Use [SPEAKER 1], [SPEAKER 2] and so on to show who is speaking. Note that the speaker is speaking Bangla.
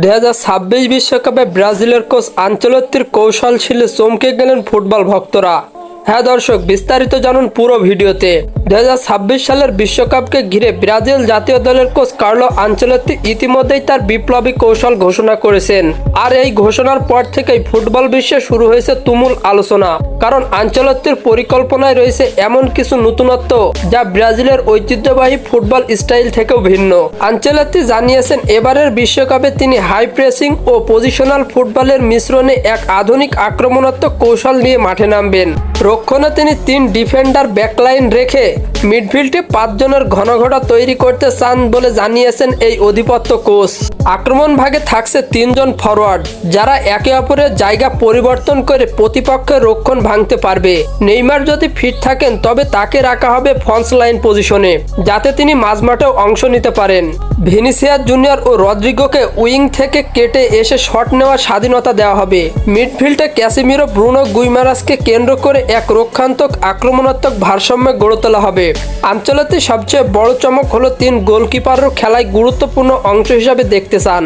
[SPEAKER 1] 2026 বিশ্বকাপে ব্রাজিলের কোচ আনচেলত্তির কৌশলশীলে চমকে গেলেন ফুটবল ভক্তরা। হ্যাঁ দর্শক, বিস্তারিত জানুন পুরো ভিডিওতে। 2026 সালের বিশ্বকাপকে ঘিরে ব্রাজিল জাতীয় দলের কোচ কার্লো আনচেলত্তি ইতিমধ্যেই তার বিপ্লবী কৌশল ঘোষণা করেছেন। আর এই ঘোষণার পর থেকেই ফুটবল বিশ্বে শুরু হয়েছে তুমুল আলোচনা। কারণ আনচেলত্তির পরিকল্পনায় রয়েছে এমন কিছু নতুনত্ব যা ব্রাজিলের ঐতিহ্যবাহী ফুটবল স্টাইল থেকেও ভিন্ন। আনচেলত্তি জানিয়েছেন, এবারের বিশ্বকাপে তিনি হাই প্রেসিং ও পজিশনাল ফুটবলের মিশ্রণে এক আধুনিক আক্রমণাত্মক কৌশল নিয়ে মাঠে নামবেন। রক্ষণে তিনি 3 ডিফেন্ডার ব্যাকলাইন রেখে মিডফিল্ডে 5 জনের ঘনঘটা তৈরি করতে চান বলে জানিয়েছেন এই অধিপত্য কোচ। আক্রমণ ভাগে থাকছে 3 জন ফরওয়ার্ড, যারা একে অপরের জায়গা পরিবর্তন করে প্রতিপক্ষের রক্ষণ ভাঙতে পারবে। নেইমার যদি ফিট থাকেন তবে তাকে রাখা হবে ফ্রন্ট লাইন পজিশনে, যাতে তিনি মাঝমাঠেও অংশ নিতে পারেন। ভিনিসিয়াস জুনিয়র ও রদ্রিগোকে উইং থেকে কেটে এসে শট নেওয়ার স্বাধীনতা দেওয়া হবে। মিডফিল্ডে ক্যাসেমিরো, ব্রুনো গুইমারাসকে কেন্দ্র করে এক রক্ষাত্মক আক্রমণাত্মক ভারসাম্য গড়ে তোলা হবে। আনচেলত্তি সবচেয়ে বড় চমক হলো 3 গোলকিপারও খেলায় গুরুত্বপূর্ণ অংশ হিসাবে দেখতে চান।